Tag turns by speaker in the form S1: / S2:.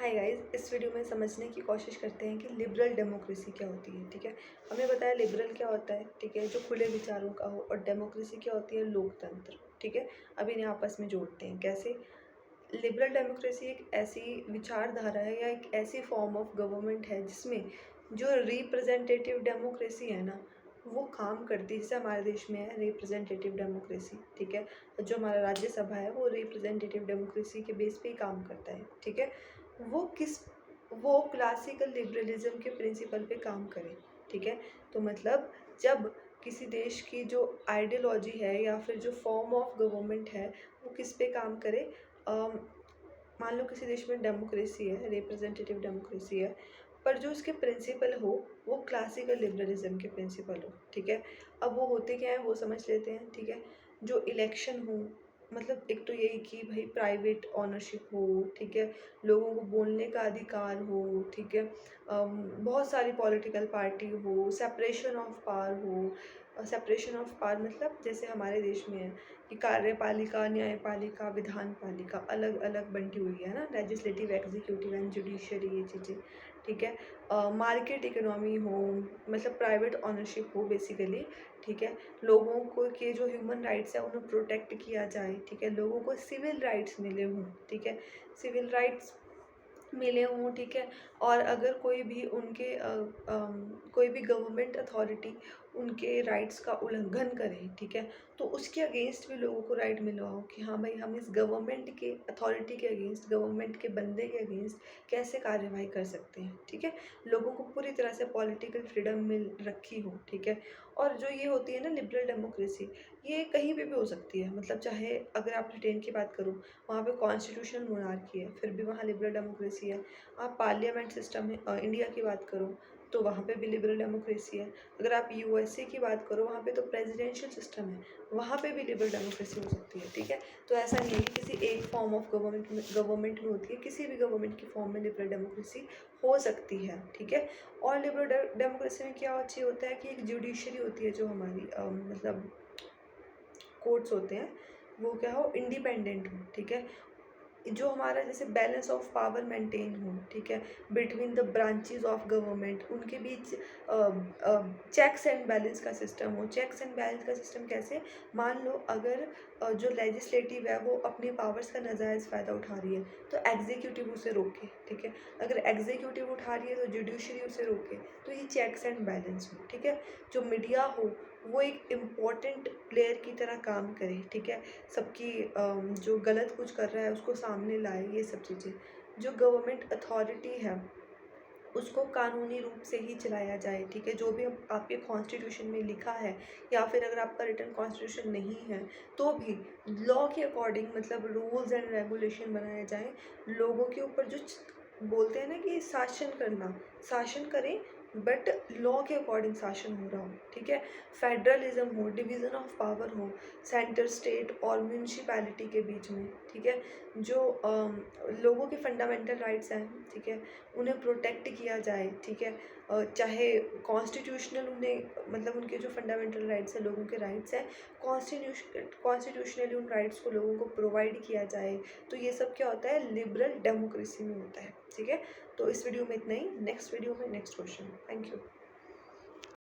S1: Hi guys, इस video में समझने की कोशिश करते हैं कि लिबरल डेमोक्रेसी क्या होती है। ठीक है, हमें बताया लिबरल क्या होता है। ठीक है, जो खुले विचारों का हो, और डेमोक्रेसी क्या होती है, लोकतंत्र। ठीक है, अब इन्हें आपस में जोड़ते हैं कैसे। लिबरल डेमोक्रेसी एक ऐसी विचारधारा है या एक ऐसी फॉर्म ऑफ गवर्नमेंट है जिसमें जो रिप्रेजेंटेटिव डेमोक्रेसी है ना, वो काम करती है। जैसे हमारे देश में है रिप्रेजेंटेटिव डेमोक्रेसी। ठीक है, जो हमारा राज्यसभा है वो रिप्रेजेंटेटिव डेमोक्रेसी के बेस पे ही काम करता है। ठीक है, वो किस वो क्लासिकल लिबरलिज्म के प्रिंसिपल पे काम करे। ठीक है, तो मतलब जब किसी देश की जो आइडियोलॉजी है या फिर जो फॉर्म ऑफ गवर्नमेंट है वो किस पे काम करे। अम, मान लो किसी देश में डेमोक्रेसी है, रिप्रेजेंटेटिव डेमोक्रेसी है, पर जो उसके प्रिंसिपल हो वो क्लासिकल लिबरलिज्म के प्रिंसिपल हो। ठीक है, अब वो होते क्या है वो समझ लेते हैं। ठीक है, जो इलेक्शन हो, मतलब एक तो यही कि भाई प्राइवेट ऑनरशिप हो। ठीक है, लोगों को बोलने का अधिकार हो। ठीक है, बहुत सारी पॉलिटिकल पार्टी हो, सेपरेशन ऑफ पावर हो। सेपरेशन ऑफ पावर मतलब जैसे हमारे देश में है कि कार्यपालिका, न्यायपालिका, विधान पालिका अलग अलग बंटी हुई है ना, लेजिस्लेटिव, एग्जीक्यूटिव एंड जुडिशरी, ये चीज़ें। ठीक है, मार्केट इकोनॉमी हो, मतलब प्राइवेट ऑनरशिप हो बेसिकली। ठीक है, लोगों को के जो ह्यूमन राइट्स है उन्हें प्रोटेक्ट किया जाए। ठीक है, लोगों को सिविल राइट्स मिले हों। ठीक है, सिविल राइट्स मिले हों। ठीक है, और अगर कोई भी उनके कोई भी गवर्नमेंट अथॉरिटी उनके राइट्स का उल्लंघन करे, ठीक है, तो उसके अगेंस्ट भी लोगों को राइट मिला हो कि हाँ भाई हम इस गवर्नमेंट के अथॉरिटी के अगेंस्ट, गवर्नमेंट के बंदे के अगेंस्ट कैसे कार्यवाही कर सकते हैं। ठीक है, लोगों को पूरी तरह से पॉलिटिकल फ्रीडम मिल रखी हो। ठीक है, और जो ये होती है ना लिबरल डेमोक्रेसी, ये कहीं पे भी हो सकती है। मतलब चाहे अगर आप ब्रिटेन की बात करूँ, वहाँ पे कॉन्स्टिट्यूशनल मोनार्की है, फिर भी वहाँ लिबरल डेमोक्रेसी है। आप पार्लियामेंट सिस्टम है, इंडिया की बात करो तो वहाँ पे भी लिबरल डेमोक्रेसी है। अगर आप यूएसए की बात करो वहाँ पे तो प्रेसिडेंशियल सिस्टम है, वहाँ पे भी लिबरल डेमोक्रेसी हो सकती है। ठीक है, तो ऐसा नहीं है कि किसी एक फॉर्म ऑफ गवर्नमेंट में होती है, किसी भी गवर्नमेंट की फॉर्म में लिबरल डेमोक्रेसी हो सकती है। ठीक है, और लिबरल डेमोक्रेसी में क्या चीज़ होता है कि एक जुडिशरी होती है, जो हमारी मतलब कोर्ट्स होते हैं, वो क्या हो, इंडिपेंडेंट हो। ठीक है, जो हमारा जैसे बैलेंस ऑफ पावर मेंटेन हो। ठीक है, between the branches of government, उनके बीच चेक्स एंड बैलेंस का सिस्टम हो। चेक्स एंड बैलेंस का सिस्टम कैसे, मान लो अगर जो लेजिस्लेटिव है वो अपनी पावर्स का नाजायज़ फ़ायदा उठा रही है तो एग्जीक्यूटिव उसे रोके। ठीक है, अगर एग्जीक्यूटिव उठा रही है तो जुडिशरी उसे रोके। तो ये चेक्स एंड बैलेंस हो। ठीक है, जो मीडिया हो वो एक इम्पॉर्टेंट प्लेयर की तरह काम करे। ठीक है, सबकी जो गलत कुछ कर रहा है उसको सामने लाए, ये सब चीज़ें। जो गवर्नमेंट अथॉरिटी है उसको कानूनी रूप से ही चलाया जाए। ठीक है, जो भी आपके कॉन्स्टिट्यूशन में लिखा है, या फिर अगर आपका रिटन कॉन्स्टिट्यूशन नहीं है तो भी लॉ के अकॉर्डिंग, मतलब रूल्स एंड रेगुलेशन बनाए जाएँ। लोगों के ऊपर जो बोलते हैं ना कि शासन करना, शासन करें बट लॉ के अकॉर्डिंग शासन हो रहा हो। ठीक है, फेडरलिज्म हो, डिवीज़न ऑफ पावर हो सेंटर, स्टेट और म्यूनसिपैलिटी के बीच में। ठीक है, जो लोगों के फंडामेंटल राइट्स हैं, ठीक है, उन्हें प्रोटेक्ट किया जाए। ठीक है, चाहे कॉन्स्टिट्यूशनल उन्हें, मतलब उनके जो फंडामेंटल राइट्स हैं, लोगों के राइट्स हैं, कॉन्स्टिट्यूशनली उन राइट्स को लोगों को प्रोवाइड किया जाए। तो ये सब क्या होता है, लिबरल डेमोक्रेसी में होता है। ठीक है, तो इस वीडियो में इतना ही। नेक्स्ट वीडियो में नेक्स्ट क्वेश्चन। Thank you.